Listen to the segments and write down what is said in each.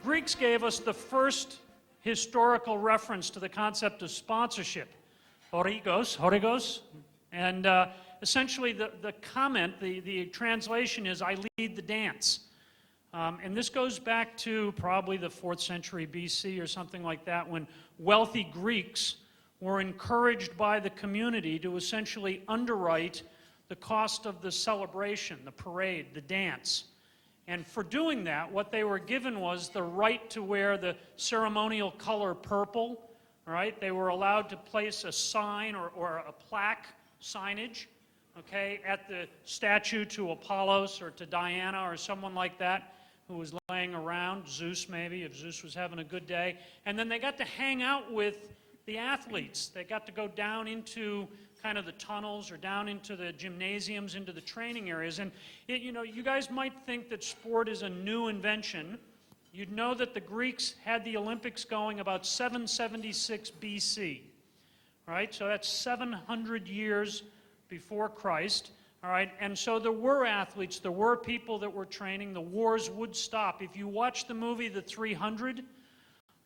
Greeks gave us the first historical reference to the concept of sponsorship, horigos, and essentially the comment, the translation is, I lead the dance. And this goes back to probably the 4th century BC or something like that, when wealthy Greeks were encouraged by the community to essentially underwrite the cost of the celebration, the parade, the dance. And for doing that, what they were given was the right to wear the ceremonial color purple, right? They were allowed to place a sign or a plaque signage, okay, at the statue to Apollos or to Diana or someone like that who was laying around, Zeus maybe, if Zeus was having a good day. And then they got to hang out with the athletes. They got to go down into kind of the tunnels or down into the gymnasiums, into the training areas. And, you know, you guys might think that sport is a new invention. You'd know that the Greeks had the Olympics going about 776 BC, right? So that's 700 years before Christ, all right? And so there were athletes, there were people that were training, the wars would stop. If you watch the movie The 300,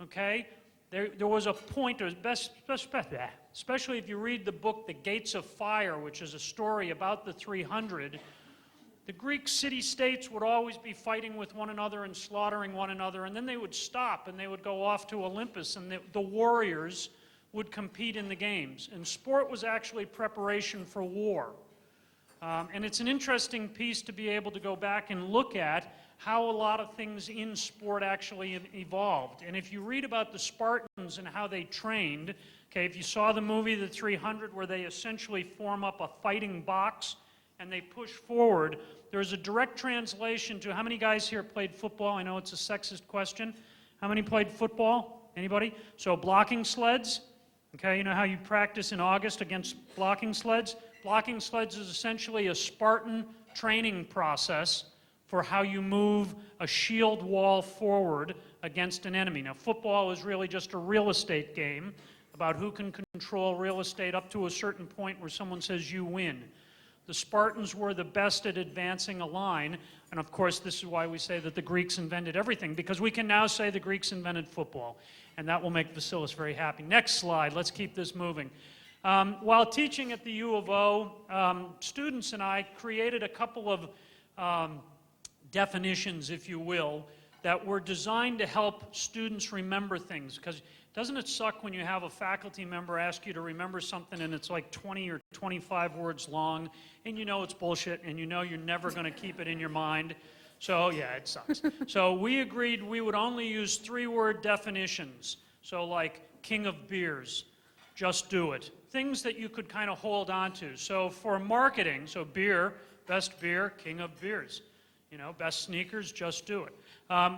okay, there was a point, especially if you read the book The Gates of Fire, which is a story about the 300, the Greek city-states would always be fighting with one another and slaughtering one another, and then they would stop and they would go off to Olympus, and the warriors would compete in the games. And sport was actually preparation for war. And it's an interesting piece to be able to go back and look at how a lot of things in sport actually evolved. And if you read about the Spartans and how they trained, okay, if you saw the movie The 300 where they essentially form up a fighting box and they push forward, there's a direct translation to how many guys here played football? I know it's a sexist question. How many played football? Anybody? So blocking sleds, okay, you know how you practice in August against blocking sleds? Blocking sleds is essentially a Spartan training process for how you move a shield wall forward against an enemy. Now, football is really just a real estate game about who can control real estate up to a certain point where someone says you win. The Spartans were the best at advancing a line, and of course this is why we say that the Greeks invented everything, because we can now say the Greeks invented football, and that will make Vasilis very happy. Next slide, let's keep this moving. While teaching at the U of O, students and I created a couple of definitions, if you will, that were designed to help students remember things. Because doesn't it suck when you have a faculty member ask you to remember something and it's like 20 or 25 words long, and you know it's bullshit, and you know you're never going to keep it in your mind? So yeah, it sucks. So we agreed we would only use 3-word definitions. So like king of beers, just do it. Things that you could kind of hold on to. So for marketing, so beer, best beer, king of beers. You know, best sneakers, just do it.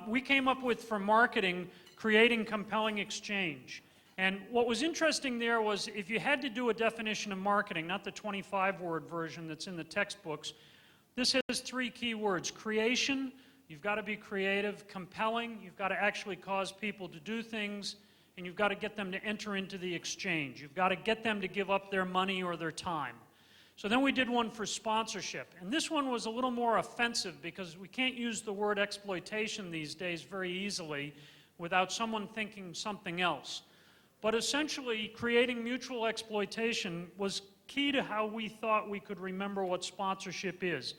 We came up with, for marketing, creating compelling exchange. And what was interesting there was if you had to do a definition of marketing, not the 25-word version that's in the textbooks, this has 3 key words. Creation, you've got to be creative. Compelling, you've got to actually cause people to do things. And you've got to get them to enter into the exchange. You've got to get them to give up their money or their time. So then we did one for sponsorship. And this one was a little more offensive because we can't use the word exploitation these days very easily without someone thinking something else. But essentially, creating mutual exploitation was key to how we thought we could remember what sponsorship is.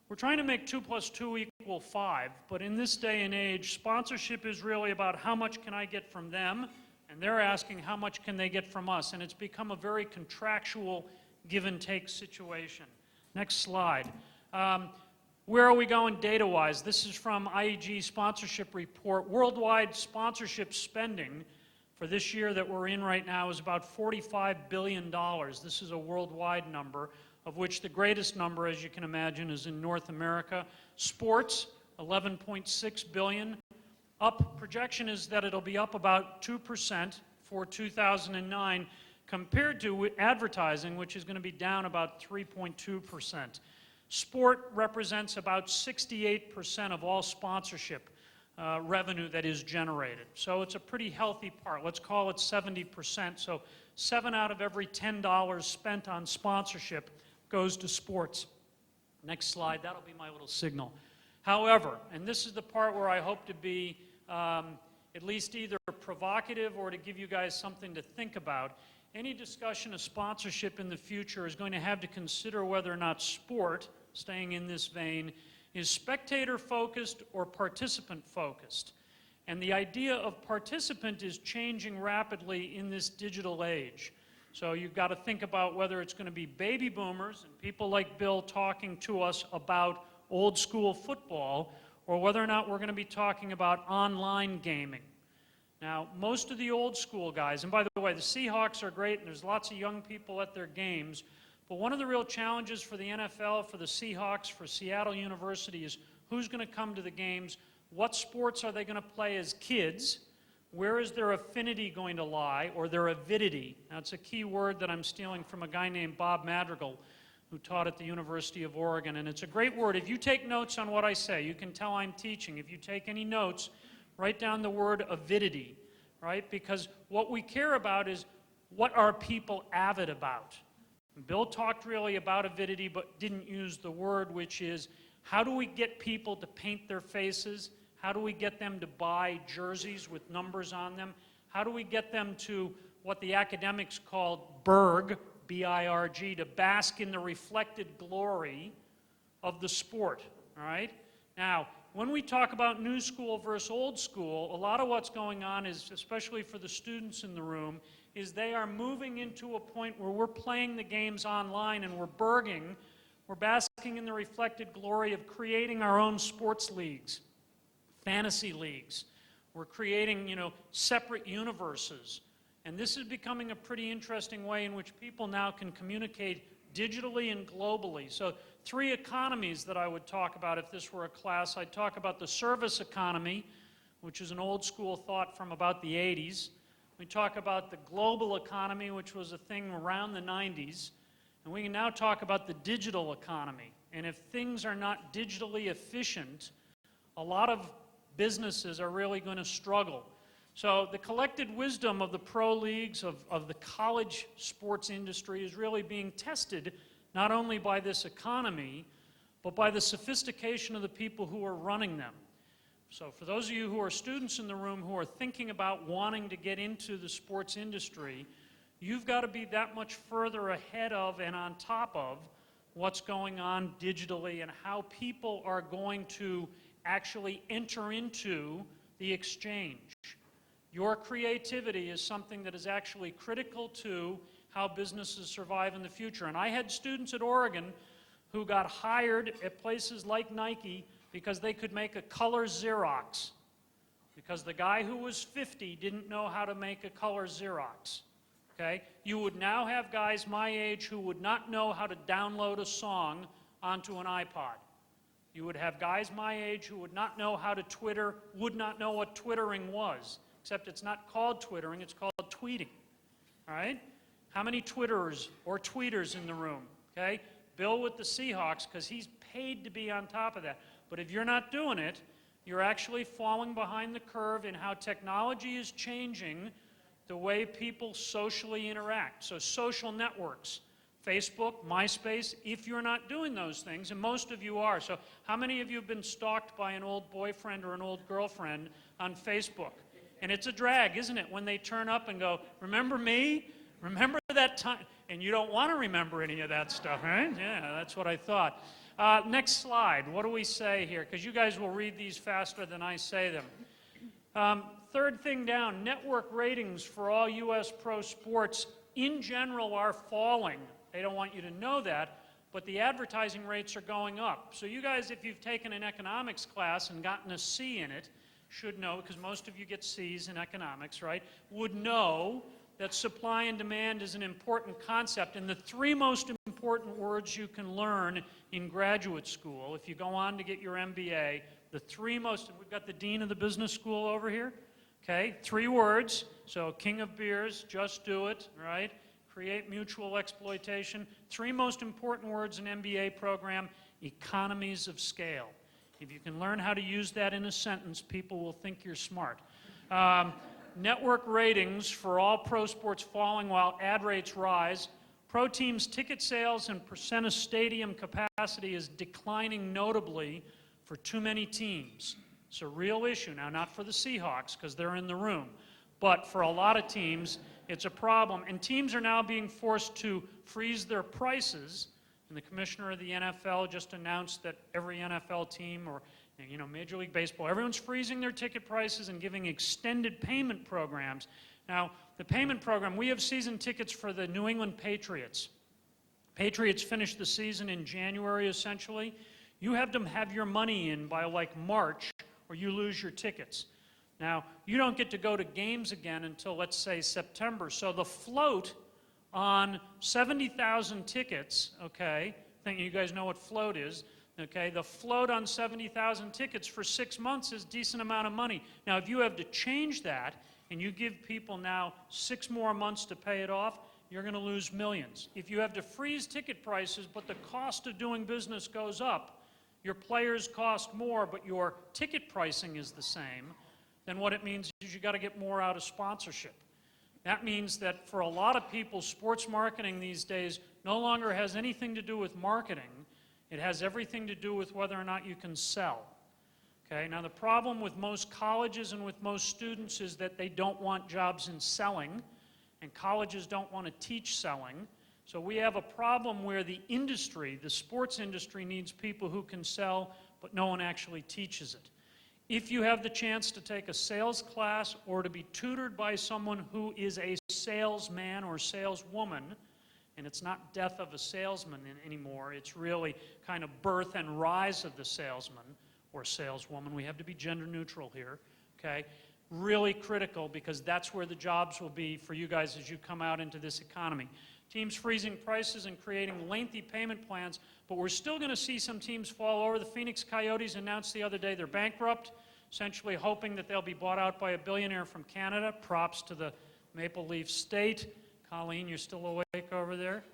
We're trying to make 2 + 2 = 5, but in this day and age, sponsorship is really about how much can I get from them, and they're asking how much can they get from us, and it's become a very contractual give-and-take situation. Next slide. Where are we going data-wise? This is from IEG Sponsorship Report. Worldwide sponsorship spending for this year that we're in right now is about $45 billion. This is a worldwide number, of which the greatest number, as you can imagine, is in North America. Sports, $11.6 billion. Projection is that it'll be up about 2% for 2009, compared to advertising, which is going to be down about 3.2%. Sport represents about 68% of all sponsorship revenue that is generated. So it's a pretty healthy part. Let's call it 70%. So 7 out of every $10 spent on sponsorship goes to sports. Next slide, that'll be my little signal. However, and this is the part where I hope to be at least either provocative or to give you guys something to think about. Any discussion of sponsorship in the future is going to have to consider whether or not sport, staying in this vein, is spectator-focused or participant-focused. And the idea of participant is changing rapidly in this digital age. So you've got to think about whether it's going to be baby boomers and people like Bill talking to us about old school football, or whether or not we're going to be talking about online gaming. Now, most of the old school guys, and by the way, the Seahawks are great and there's lots of young people at their games, but one of the real challenges for the NFL, for the Seahawks, for Seattle University is who's going to come to the games, what sports are they going to play as kids, where is their affinity going to lie, or their avidity. Now, it's a key word that I'm stealing from a guy named Bob Madrigal, who taught at the University of Oregon, and it's a great word. If you take notes on what I say, you can tell I'm teaching. If you take any notes, write down the word avidity, right? Because what we care about is what are people avid about. Bill talked really about avidity, but didn't use the word, which is how do we get people to paint their faces? How do we get them to buy jerseys with numbers on them? How do we get them to what the academics call BIRG, B-I-R-G, to bask in the reflected glory of the sport, all right? Now, when we talk about new school versus old school, a lot of what's going on is, especially for the students in the room, is they are moving into a point where we're playing the games online and we're basking in the reflected glory of creating our own sports leagues, fantasy leagues. We're creating, separate universes. And this is becoming a pretty interesting way in which people now can communicate digitally and globally. So 3 economies that I would talk about if this were a class. I'd talk about the service economy, which is an old school thought from about the 80s. We talk about the global economy, which was a thing around the 90s. And we can now talk about the digital economy. And if things are not digitally efficient, a lot of businesses are really going to struggle. So the collected wisdom of the pro leagues, of the college sports industry is really being tested not only by this economy, but by the sophistication of the people who are running them. So for those of you who are students in the room who are thinking about wanting to get into the sports industry, you've got to be that much further ahead of and on top of what's going on digitally and how people are going to actually enter into the exchange. Your creativity is something that is actually critical to how businesses survive in the future. And I had students at Oregon who got hired at places like Nike because they could make a color Xerox. Because the guy who was 50 didn't know how to make a color Xerox. Okay? You would now have guys my age who would not know how to download a song onto an iPod. You would have guys my age who would not know how to Twitter, would not know what Twittering was. Except it's not called Twittering, it's called tweeting. All right? How many Twitterers or tweeters in the room? Okay? Bill with the Seahawks, because he's paid to be on top of that. But if you're not doing it, you're actually falling behind the curve in how technology is changing the way people socially interact. So social networks, Facebook, MySpace, if you're not doing those things, and most of you are. So how many of you have been stalked by an old boyfriend or an old girlfriend on Facebook? And it's a drag, isn't it, when they turn up and go, remember me? Remember that time? And you don't want to remember any of that stuff, right? Yeah, that's what I thought. Next slide. What do we say here? Because you guys will read these faster than I say them. Third thing down, network ratings for all U.S. pro sports in general are falling. They don't want you to know that, but the advertising rates are going up. So you guys, if you've taken an economics class and gotten a C in it, should know, because most of you get C's in economics, right, would know that supply and demand is an important concept. And the 3 most important words you can learn in graduate school, if you go on to get your MBA, the 3 most, we've got the dean of the business school over here, okay, 3 words, so king of beers, just do it, right, create mutual exploitation. 3 most important words in MBA program, economies of scale. If you can learn how to use that in a sentence, people will think you're smart. Network ratings for all pro sports falling while ad rates rise. Pro teams' ticket sales and percent of stadium capacity is declining notably for too many teams. It's a real issue. Now, not for the Seahawks, because they're in the room, but for a lot of teams, it's a problem. And teams are now being forced to freeze their prices. And the commissioner of the NFL just announced that every NFL team or Major League Baseball, everyone's freezing their ticket prices and giving extended payment programs. Now, the payment program, we have season tickets for the New England Patriots. Patriots finish the season in January, essentially. You have to have your money in by like March, or you lose your tickets. Now, you don't get to go to games again until, let's say, September. So the float on 70,000 tickets, okay, I think you guys know what float is, okay, the float on 70,000 tickets for 6 months is a decent amount of money. Now, if you have to change that, and you give people now 6 more months to pay it off, you're going to lose millions. If you have to freeze ticket prices, but the cost of doing business goes up, your players cost more, but your ticket pricing is the same, then what it means is you got to get more out of sponsorship. That means that for a lot of people, sports marketing these days no longer has anything to do with marketing. It has everything to do with whether or not you can sell. Okay, now the problem with most colleges and with most students is that they don't want jobs in selling, and colleges don't want to teach selling. So we have a problem where the industry, the sports industry, needs people who can sell, but no one actually teaches it. If you have the chance to take a sales class or to be tutored by someone who is a salesman or saleswoman, and it's not death of a salesman anymore, it's really kind of birth and rise of the salesman or saleswoman. We have to be gender neutral here, okay? Really critical, because that's where the jobs will be for you guys as you come out into this economy. Teams freezing prices and creating lengthy payment plans, but we're still going to see some teams fall over. The Phoenix Coyotes announced the other day they're bankrupt, essentially hoping that they'll be bought out by a billionaire from Canada. Props to the Maple Leaf State. Colleen, you're still awake over there?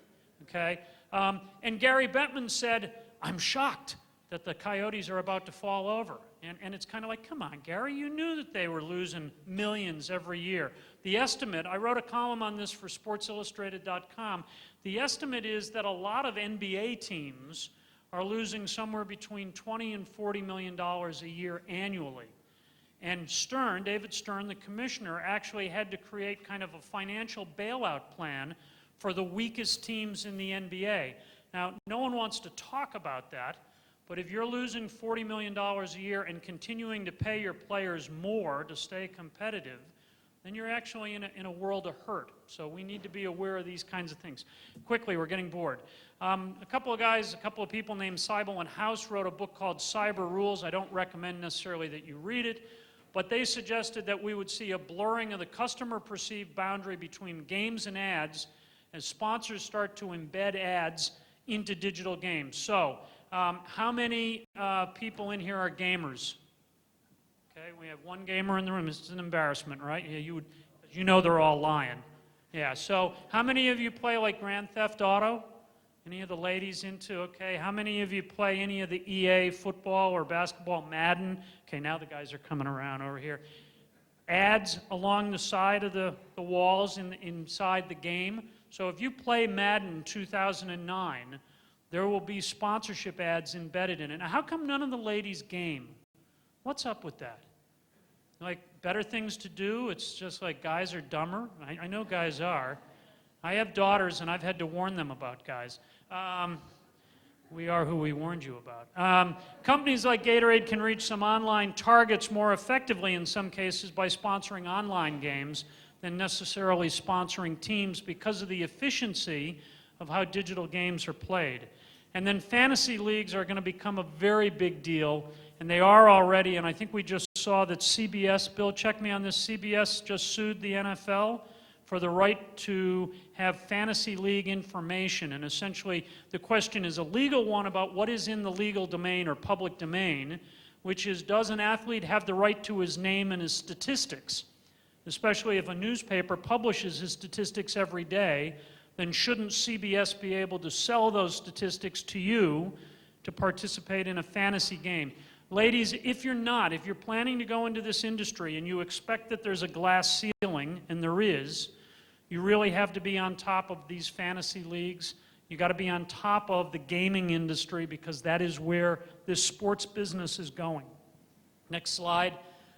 Okay. And Gary Bettman said, I'm shocked that the Coyotes are about to fall over. And it's kind of like, come on, Gary, you knew that they were losing millions every year. The estimate, I wrote a column on this for SportsIllustrated.com, the estimate is that a lot of NBA teams are losing somewhere between $20 and $40 million a year annually. And Stern, David Stern, the commissioner, actually had to create kind of a financial bailout plan for the weakest teams in the NBA. Now, no one wants to talk about that, but if you're losing $40 million a year and continuing to pay your players more to stay competitive, then you're actually in a world of hurt. So we need to be aware of these kinds of things. Quickly, we're getting bored. A couple of people named Seibel and House wrote a book called Cyber Rules. I don't recommend necessarily that you read it, but they suggested that we would see a blurring of the customer-perceived boundary between games and ads as sponsors start to embed ads into digital games. So, how many people in here are gamers? Okay, we have one gamer in the room. This is an embarrassment, right? Yeah, you know they're all lying. Yeah, so how many of you play like Grand Theft Auto? Any of the ladies into, okay? How many of you play any of the EA football or basketball, Madden? Okay, now the guys are coming around over here. Ads along the side of the walls inside the game. So if you play Madden 2009, there will be sponsorship ads embedded in it. Now, how come none of the ladies game? What's up with that? Like, better things to do? It's just like guys are dumber? I know guys are. I have daughters, and I've had to warn them about guys. We are who we warned you about. Companies like Gatorade can reach some online targets more effectively in some cases by sponsoring online games than necessarily sponsoring teams because of the efficiency of how digital games are played. And then fantasy leagues are going to become a very big deal, and they are already, and I think we just saw that CBS, Bill, check me on this, CBS just sued the NFL for the right to have fantasy league information. And essentially, the question is a legal one about what is in the legal domain or public domain, which is, does an athlete have the right to his name and his statistics? Especially if a newspaper publishes his statistics every day, then shouldn't CBS be able to sell those statistics to you to participate in a fantasy game? Ladies, if you're planning to go into this industry and you expect that there's a glass ceiling, and there is, you really have to be on top of these fantasy leagues. You got to be on top of the gaming industry because that is where this sports business is going. Next slide.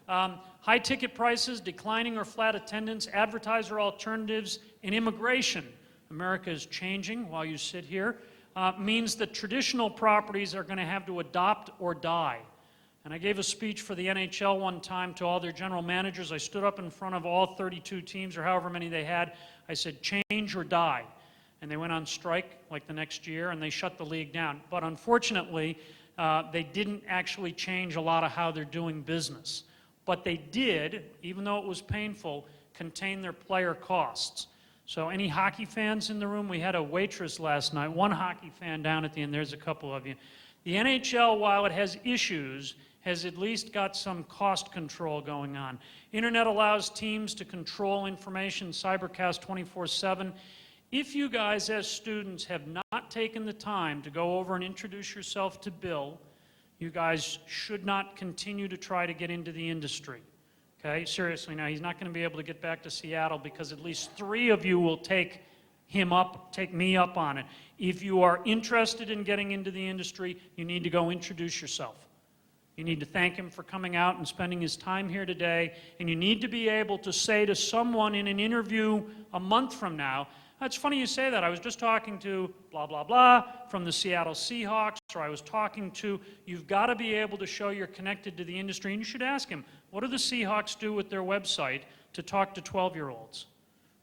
High ticket prices, declining or flat attendance, advertiser alternatives, and immigration. America is changing while you sit here. Means that traditional properties are going to have to adopt or die. And I gave a speech for the NHL one time to all their general managers. I stood up in front of all 32 teams, or however many they had. I said, change or die. And they went on strike like the next year, and they shut the league down. But unfortunately, they didn't actually change a lot of how they're doing business. But they did, even though it was painful, contain their player costs. So any hockey fans in the room? We had a waitress last night, one hockey fan down at the end. There's a couple of you. The NHL, while it has issues, has at least got some cost control going on. Internet allows teams to control information, cybercast 24/7. If you guys as students have not taken the time to go over and introduce yourself to Bill, you guys should not continue to try to get into the industry. Okay, seriously now, he's not going to be able to get back to Seattle because at least 3 of you will take me up on it. If you are interested in getting into the industry, you need to go introduce yourself. You need to thank him for coming out and spending his time here today, and you need to be able to say to someone in an interview a month from now, it's funny you say that. I was just talking to blah, blah, blah from the Seattle Seahawks, or I was talking to, you've got to be able to show you're connected to the industry, and you should ask him, what do the Seahawks do with their website to talk to 12-year-olds?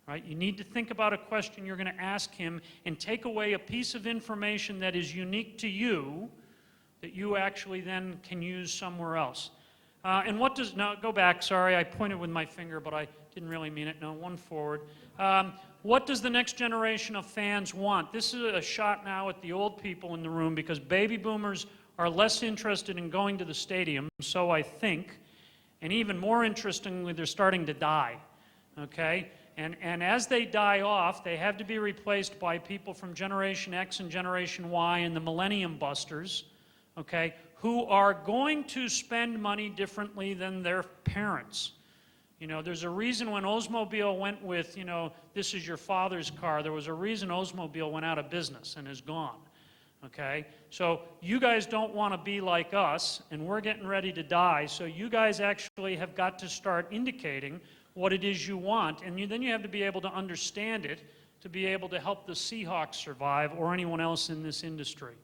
Right? You need to think about a question you're going to ask him and take away a piece of information that is unique to you that you actually then can use somewhere else. And what does, now go back, sorry, I pointed with my finger, but I didn't really mean it. No, one forward. What does the next generation of fans want? This is a shot now at the old people in the room because baby boomers are less interested in going to the stadium, so I think, and even more interestingly, they're starting to die, okay? And as they die off, they have to be replaced by people from Generation X and Generation Y and the Millennium Busters, okay, who are going to spend money differently than their parents. You know, there's a reason when Oldsmobile went with, you know, this is your father's car, there was a reason Oldsmobile went out of business and is gone, okay? So you guys don't want to be like us, and we're getting ready to die, so you guys actually have got to start indicating what it is you want, and then you have to be able to understand it to be able to help the Seahawks survive or anyone else in this industry.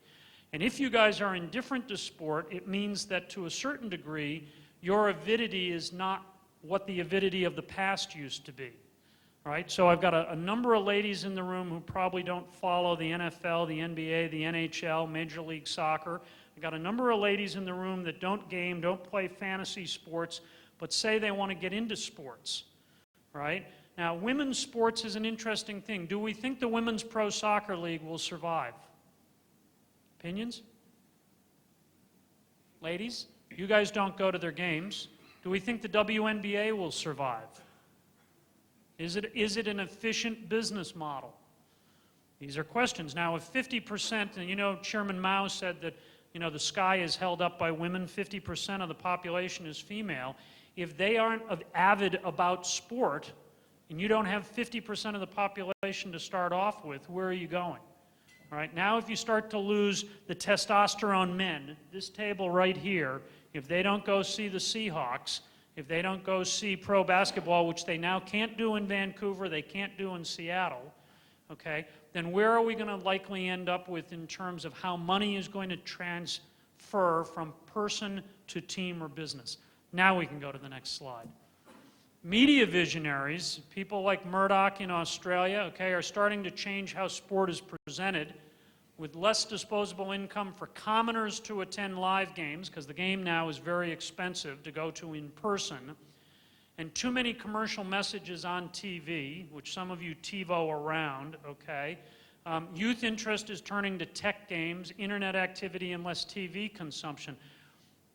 And if you guys are indifferent to sport, it means that to a certain degree, your avidity is not what the avidity of the past used to be. All right? So I've got a number of ladies in the room who probably don't follow the NFL, the NBA, the NHL, Major League Soccer. I've got a number of ladies in the room that don't game, don't play fantasy sports, but say they want to get into sports. All right? Now, women's sports is an interesting thing. Do we think the Women's Pro Soccer League will survive? Opinions? Ladies, you guys don't go to their games. Do we think the WNBA will survive? Is it an efficient business model? These are questions. Now, if 50%, and you know, Chairman Mao said that, you know, the sky is held up by women, 50% of the population is female. If they aren't avid about sport, and you don't have 50% of the population to start off with, where are you going? All right, now if you start to lose the testosterone men, this table right here, if they don't go see the Seahawks, if they don't go see pro basketball, which they now can't do in Vancouver, they can't do in Seattle, okay, then where are we going to likely end up with in terms of how money is going to transfer from person to team or business? Now we can go to the next slide. Media visionaries, people like Murdoch in Australia, okay, are starting to change how sport is presented with less disposable income for commoners to attend live games, because the game now is very expensive to go to in person, and too many commercial messages on TV, which some of you TiVo around, okay. Youth interest is turning to tech games, internet activity, and less TV consumption.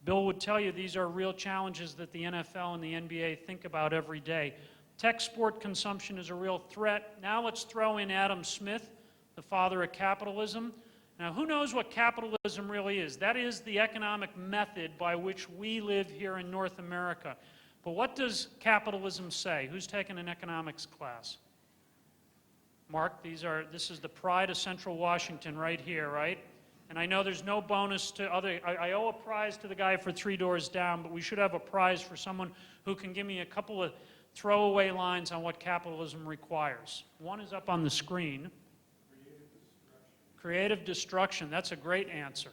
Bill would tell you these are real challenges that the NFL and the NBA think about every day. Tech sport consumption is a real threat. Now let's throw in Adam Smith, the father of capitalism. Now who knows what capitalism really is? That is the economic method by which we live here in North America. But what does capitalism say? Who's taken an economics class? Mark, this is the pride of Central Washington right here, right? And I know there's no bonus to other, I owe a prize to the guy for 3 doors down, but we should have a prize for someone who can give me a couple of throwaway lines on what capitalism requires. One is up on the screen. Creative destruction. That's a great answer.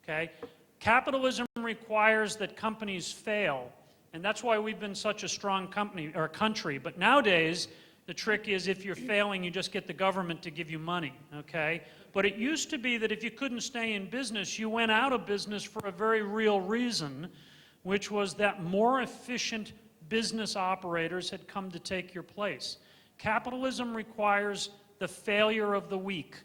Okay? Capitalism requires that companies fail, and that's why we've been such a strong company or country. But nowadays, the trick is if you're failing, you just get the government to give you money. Okay? But it used to be that if you couldn't stay in business, you went out of business for a very real reason, which was that more efficient business operators had come to take your place. Capitalism requires the failure of the weak.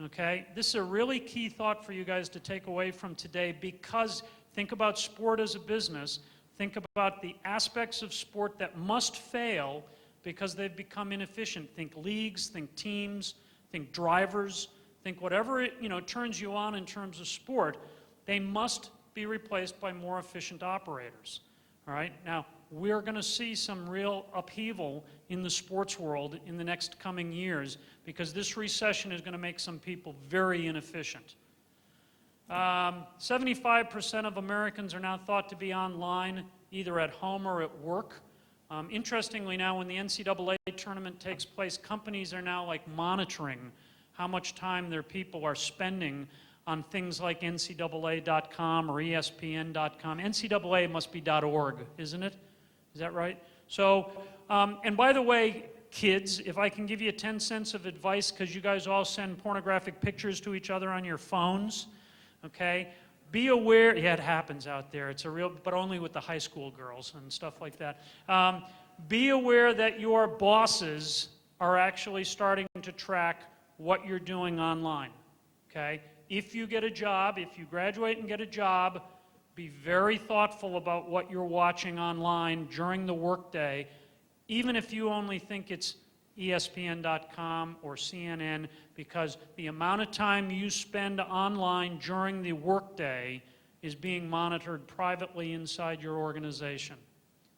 Okay? This is a really key thought for you guys to take away from today, because think about sport as a business. Think about the aspects of sport that must fail because they've become inefficient. Think leagues, think teams, think drivers, think whatever it, turns you on in terms of sport. They must be replaced by more efficient operators. All right? Now, we're going to see some real upheaval in the sports world in the next coming years because this recession is going to make some people very inefficient. 75% of Americans are now thought to be online, either at home or at work. Interestingly now, when the NCAA tournament takes place, companies are now monitoring how much time their people are spending on things like NCAA.com or ESPN.com. NCAA must be .org, isn't it? Is that right? So, and by the way, kids, if I can give you 10 cents of advice, because you guys all send pornographic pictures to each other on your phones, okay? Be aware, yeah, it happens out there. It's a real, but only with the high school girls and stuff like that. Be aware that your bosses are actually starting to track what you're doing online, okay? If you get a job, if you graduate and get a job, be very thoughtful about what you're watching online during the workday, even if you only think it's ESPN.com or CNN, because the amount of time you spend online during the workday is being monitored privately inside your organization.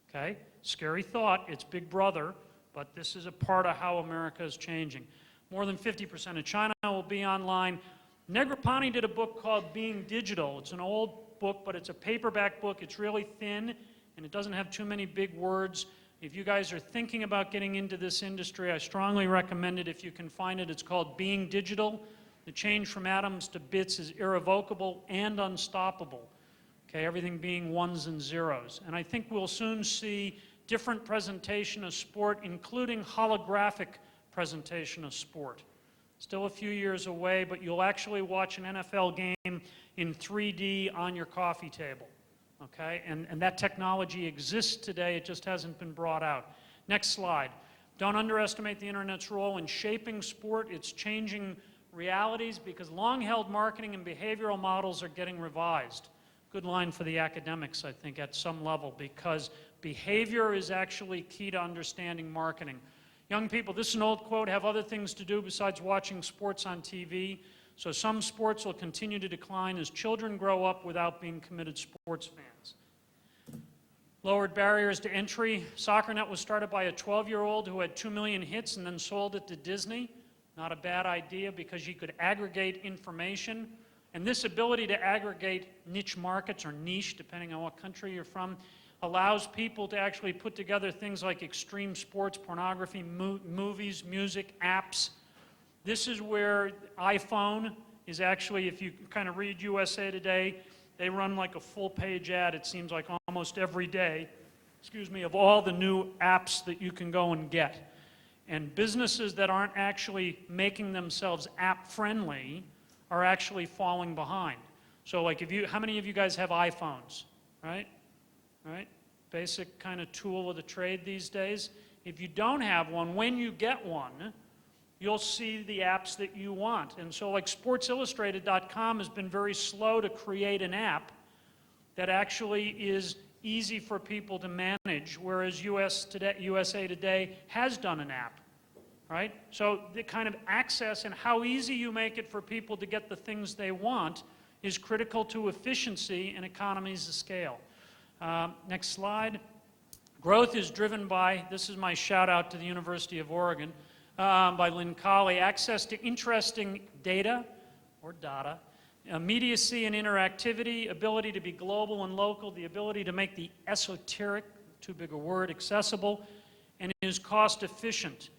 Okay? Scary thought, it's Big Brother, but this is a part of how America is changing. More than 50% of China will be online. Negroponte did a book called Being Digital. It's an old book, but it's a paperback book. It's really thin, and it doesn't have too many big words. If you guys are thinking about getting into this industry, I strongly recommend it if you can find it. It's called Being Digital. The change from atoms to bits is irrevocable and unstoppable. Okay, everything being ones and zeros. And I think we'll soon see different presentation of sport, including holographic presentation of sport. Still a few years away, but you'll actually watch an NFL game in 3D on your coffee table. Okay? And that technology exists today, it just hasn't been brought out. Next slide. Don't underestimate the internet's role in shaping sport. It's changing realities because long-held marketing and behavioral models are getting revised. Good line for the academics, I think, at some level, because behavior is actually key to understanding marketing. Young people, this is an old quote, have other things to do besides watching sports on TV. So some sports will continue to decline as children grow up without being committed sports fans. Lowered barriers to entry. SoccerNet was started by a 12-year-old who had 2 million hits and then sold it to Disney. Not a bad idea because you could aggregate information. And this ability to aggregate niche markets or niche, depending on what country you're from, allows people to actually put together things like extreme sports, pornography, movies, music, apps. This is where iPhone is actually, if you kind of read USA Today, they run like a full-page ad, it seems like almost every day, of all the new apps that you can go and get. And businesses that aren't actually making themselves app-friendly are actually falling behind. So like how many of you guys have iPhones, right? Right? Basic kind of tool of the trade these days. If you don't have one, when you get one, you'll see the apps that you want. And so like SportsIllustrated.com has been very slow to create an app that actually is easy for people to manage, whereas USA Today has done an app, right? So the kind of access and how easy you make it for people to get the things they want is critical to efficiency and economies of scale. Next slide. Growth is driven by, this is my shout out to the University of Oregon, by Lynn Colley, access to interesting data, or data, Immediacy and interactivity, ability to be global and local, the ability to make the esoteric, too big a word, accessible, and is cost efficient.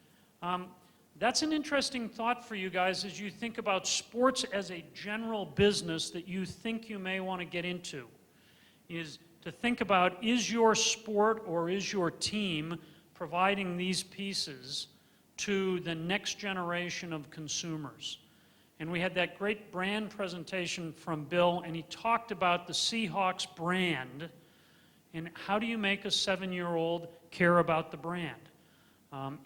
That's an interesting thought for you guys as you think about sports as a general business that you think you may want to get into, is to think about, is your sport or is your team providing these pieces to the next generation of consumers? And we had that great brand presentation from Bill, and he talked about the Seahawks brand and how do you make a 7-year-old care about the brand.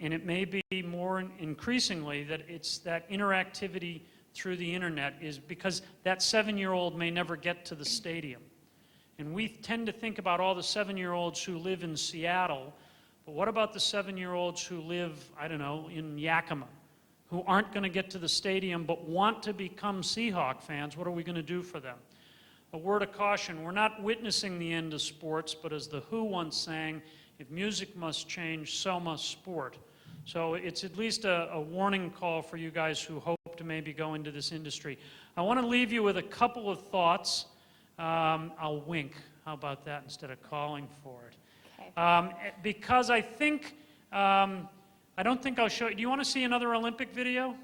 And it may be more increasingly that it's that interactivity through the internet is because that 7-year-old may never get to the stadium. And we tend to think about all the 7-year-olds who live in Seattle, but what about the 7-year-olds who live, I don't know, in Yakima, who aren't going to get to the stadium but want to become Seahawk fans? What are we going to do for them? A word of caution, we're not witnessing the end of sports, but as The Who once sang, if music must change, so must sport. So it's at least a warning call for you guys who hope to maybe go into this industry. I want to leave you with a couple of thoughts. I'll wink. How about that instead of calling for it? Okay. Because I think, I don't think I'll show you. Do you want to see another Olympic video?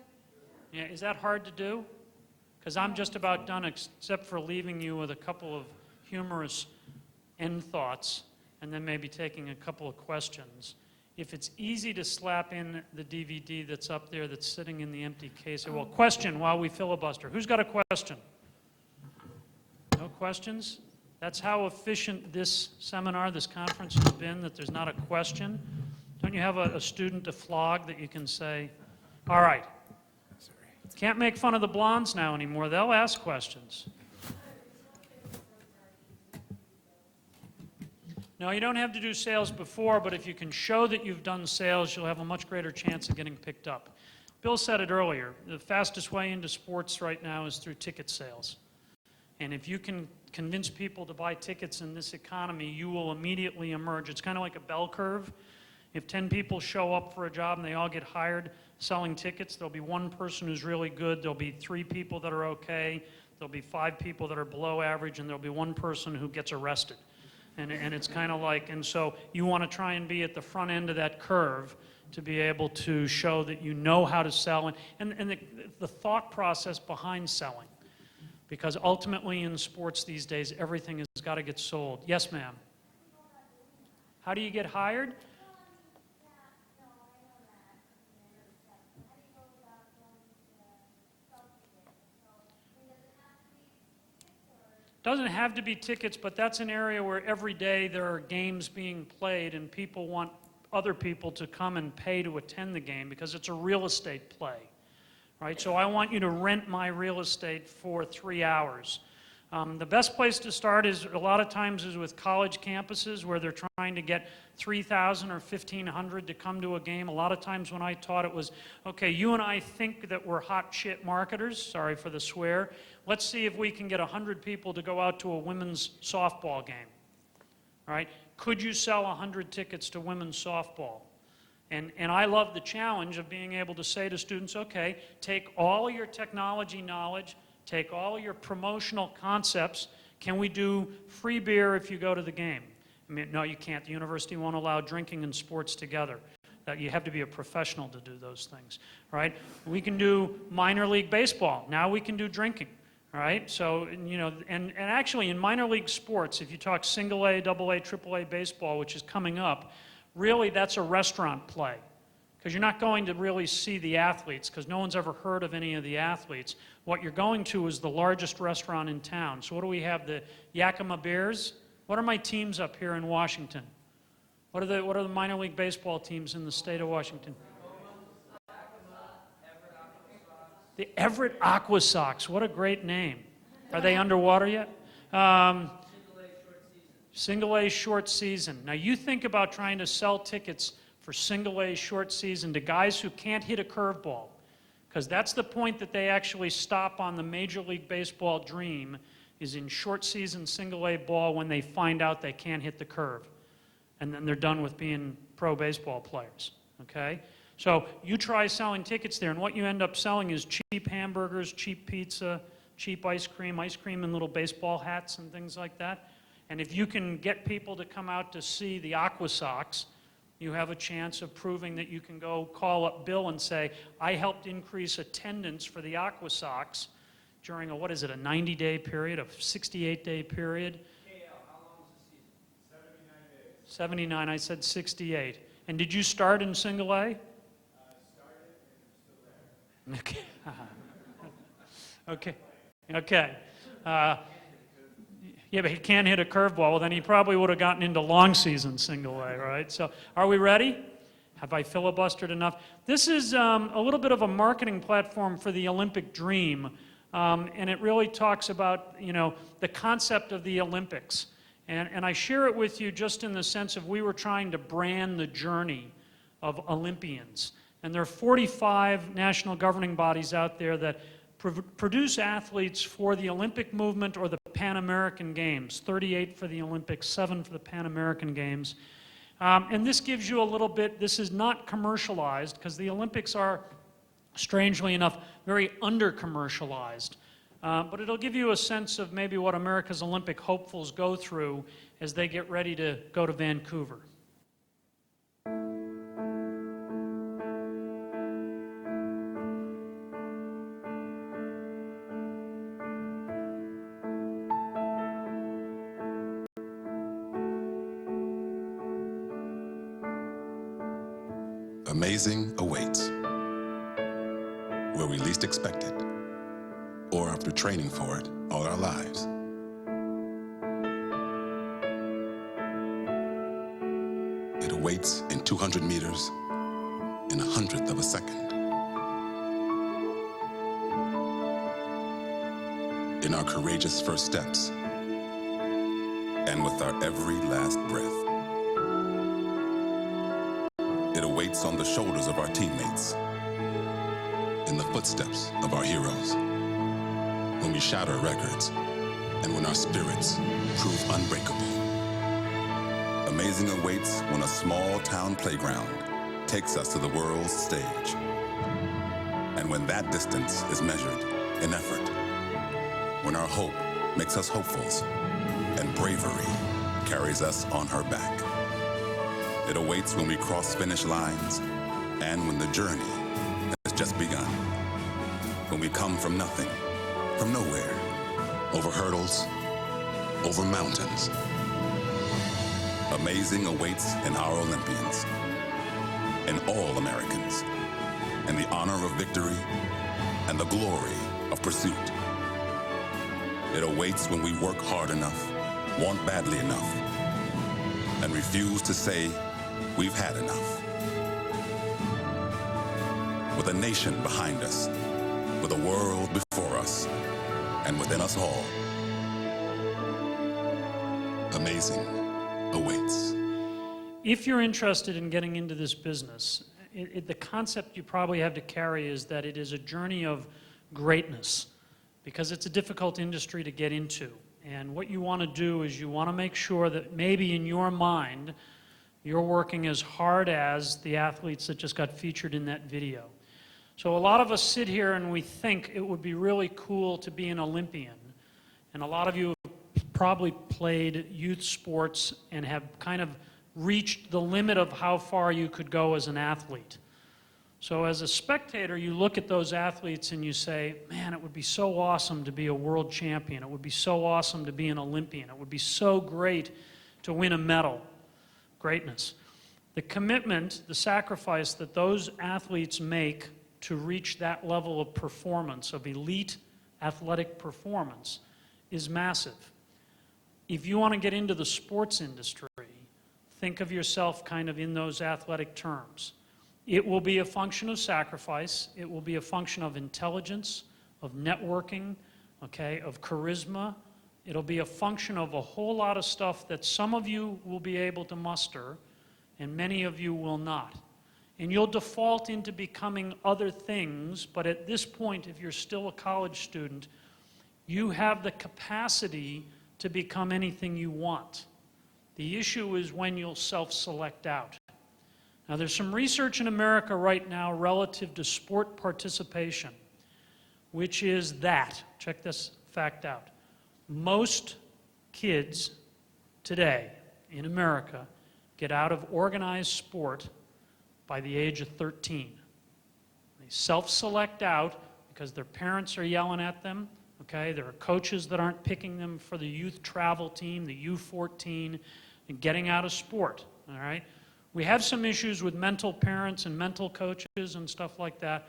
Yeah, is that hard to do? Because I'm just about done except for leaving you with a couple of humorous end thoughts and then maybe taking a couple of questions. If it's easy to slap in the DVD that's up there that's sitting in the empty case. Well, question while we filibuster. Who's got a question? No questions? That's how efficient this seminar, this conference has been, that there's not a question. Don't you have a student to flog that you can say, all right, can't make fun of the blondes now anymore. They'll ask questions. No, you don't have to do sales before, but if you can show that you've done sales, you'll have a much greater chance of getting picked up. Bill said it earlier, the fastest way into sports right now is through ticket sales. And if you can convince people to buy tickets in this economy, you will immediately emerge. It's kind of like a bell curve. If 10 people show up for a job and they all get hired selling tickets, there'll be one person who's really good, there'll be 3 people that are okay, there'll be 5 people that are below average, and there'll be 1 person who gets arrested. And it's kind of like, and so you want to try and be at the front end of that curve to be able to show that you know how to sell and the thought process behind selling. Because ultimately in sports these days, everything has got to get sold. Yes, ma'am. How do you get hired? Doesn't have to be tickets, but that's an area where every day there are games being played and people want other people to come and pay to attend the game because it's a real estate play, right? So I want you to rent my real estate for 3 hours. The best place to start is a lot of times is with college campuses where they're trying to get 3,000 or 1,500 to come to a game. A lot of times when I taught it was, okay, you and I think that we're hot shit marketers, sorry for the swear. Let's see if we can get 100 people to go out to a women's softball game, all right? Could you sell 100 tickets to women's softball? And I love the challenge of being able to say to students, okay, take all your technology knowledge, take all your promotional concepts. Can we do free beer if you go to the game? I mean, no, you can't. The university won't allow drinking and sports together. You have to be a professional to do those things, right? We can do minor league baseball. Now we can do drinking, all right? So, you know, and actually in minor league sports, if you talk single A, double A, triple A baseball, which is coming up, really that's a restaurant play. Because you're not going to really see the athletes, because no one's ever heard of any of the athletes. What you're going to is the largest restaurant in town. So what do we have? The Yakima Bears? What are my teams up here in Washington? What are the minor league baseball teams in the state of Washington? The Everett Aqua Sox. What a great name. Are they underwater yet? Single A short season. Now you think about trying to sell tickets for single A short season to guys who can't hit a curveball. Because that's the point that they actually stop on the Major League Baseball dream, is in short season single A ball when they find out they can't hit the curve. And then they're done with being pro baseball players, okay? So you try selling tickets there, and what you end up selling is cheap hamburgers, cheap pizza, cheap ice cream in little baseball hats and things like that. And if you can get people to come out to see the USOC, you have a chance of proving that you can go call up Bill and say, I helped increase attendance for the USOC during a, what is it, a 90-day period, a 68-day period? KL, how long is the season? 79 days. 79, I said 68. And did you start in single A? I started and I'm still there. Okay. Okay. Yeah, but he can't hit a curveball. Well, then he probably would have gotten into long season single A, right? So are we ready? Have I filibustered enough? This is a little bit of a marketing platform for the Olympic dream. And it really talks about, you know, the concept of the Olympics. And I share it with you just in the sense of we were trying to brand the journey of Olympians. And there are 45 national governing bodies out there that produce athletes for the Olympic movement or the Pan American Games. 38 for the Olympics, 7 for the Pan American Games. And this gives you a little bit, this is not commercialized because the Olympics are, strangely enough, very under-commercialized. But it'll give you a sense of maybe what America's Olympic hopefuls go through as they get ready to go to Vancouver. Amazing awaits, where we least expect it, or after training for it all our lives. It awaits in 200 meters in 1/100th of a second. In our courageous first steps, and with our every last breath. It awaits on the shoulders of our teammates, in the footsteps of our heroes, when we shatter records and when our spirits prove unbreakable. Amazing awaits when a small town playground takes us to the world's stage. And when that distance is measured in effort, when our hope makes us hopefuls and bravery carries us on her back. It awaits when we cross finish lines and when the journey has just begun. When we come from nothing, from nowhere, over hurdles, over mountains. Amazing awaits in our Olympians, in all Americans, in the honor of victory and the glory of pursuit. It awaits when we work hard enough, want badly enough, and refuse to say we've had enough. With a nation behind us, with a world before us, and within us all, amazing awaits. If you're interested in getting into this business, the concept you probably have to carry is that it is a journey of greatness, because it's a difficult industry to get into. And what you want to do is you want to make sure that maybe in your mind, you're working as hard as the athletes that just got featured in that video. So a lot of us sit here and we think it would be really cool to be an Olympian. And a lot of you have probably played youth sports and have kind of reached the limit of how far you could go as an athlete. So as a spectator, you look at those athletes and you say, man, it would be so awesome to be a world champion. It would be so awesome to be an Olympian. It would be so great to win a medal. Greatness. The commitment, the sacrifice that those athletes make to reach that level of performance, of elite athletic performance, is massive. If you want to get into the sports industry, think of yourself kind of in those athletic terms. It will be a function of sacrifice. It will be a function of intelligence, of networking, okay, of charisma. It'll be a function of a whole lot of stuff that some of you will be able to muster and many of you will not. And you'll default into becoming other things, but at this point, if you're still a college student, you have the capacity to become anything you want. The issue is when you'll self-select out. Now, there's some research in America right now relative to sport participation. which is that, check this fact out, most kids today in America get out of organized sport by the age of 13. They self-select out because their parents are yelling at them, okay? There are coaches that aren't picking them for the youth travel team, the U14, and getting out of sport, all right? We have some issues with mental parents and mental coaches and stuff like that.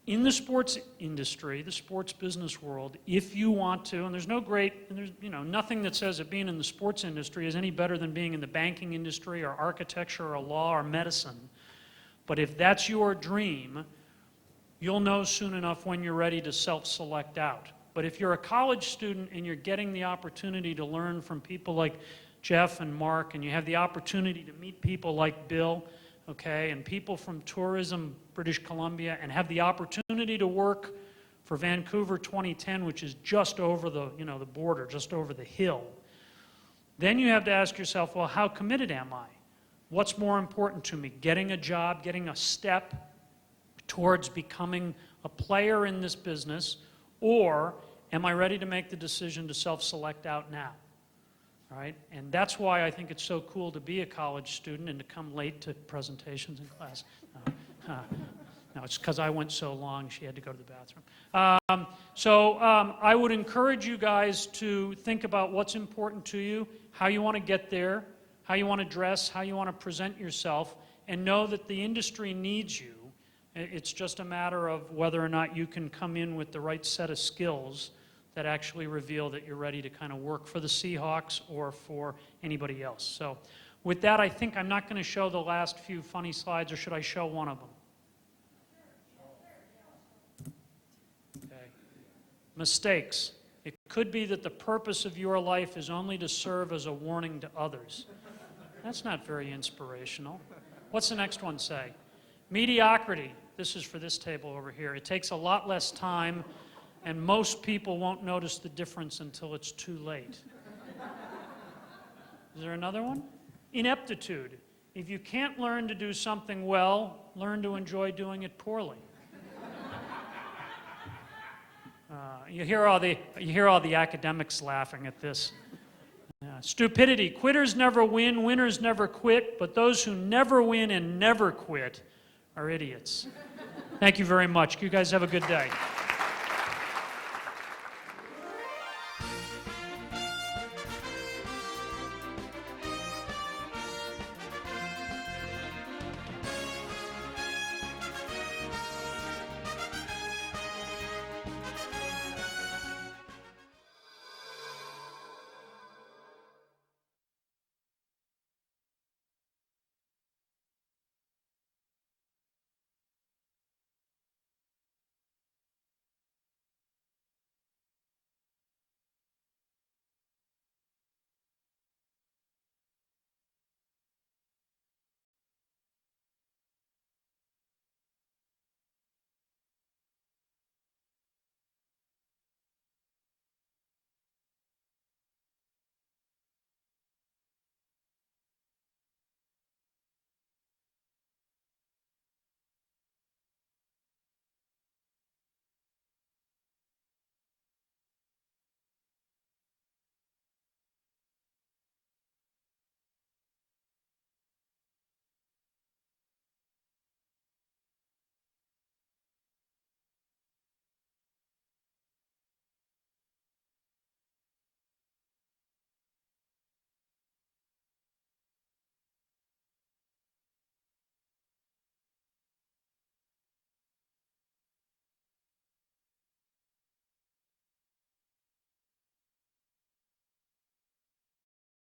In the sports industry, the sports business world, if you want to, and there's nothing that says that being in the sports industry is any better than being in the banking industry or architecture or law or medicine. But if that's your dream, you'll know soon enough when you're ready to self-select out. But if you're a college student and you're getting the opportunity to learn from people like Jeff and Mark, and you have the opportunity to meet people like Bill, okay, and people from tourism, British Columbia, and have the opportunity to work for Vancouver 2010, which is just over the border, just over the hill, then you have to ask yourself, well, how committed am I? What's more important to me? Getting a job, getting a step towards becoming a player in this business, or am I ready to make the decision to self-select out now? All right? And that's why I think it's so cool to be a college student and to come late to presentations in class. No, it's because I went so long, she had to go to the bathroom. I would encourage you guys to think about what's important to you, how you want to get there, how you want to dress, how you want to present yourself, and know that the industry needs you. It's just a matter of whether or not you can come in with the right set of skills that actually reveal that you're ready to kind of work for the Seahawks or for anybody else. So with that, I think I'm not going to show the last few funny slides, or should I show one of them? Okay. Mistakes. It could be that the purpose of your life is only to serve as a warning to others. That's not very inspirational. What's the next one say? Mediocrity. This is for this table over here. It takes a lot less time, and most people won't notice the difference until it's too late. Is there another one? Ineptitude. If you can't learn to do something well, learn to enjoy doing it poorly. You hear all the academics laughing at this. Stupidity. Quitters never win, winners never quit, but those who never win and never quit are idiots. Thank you very much. You guys have a good day.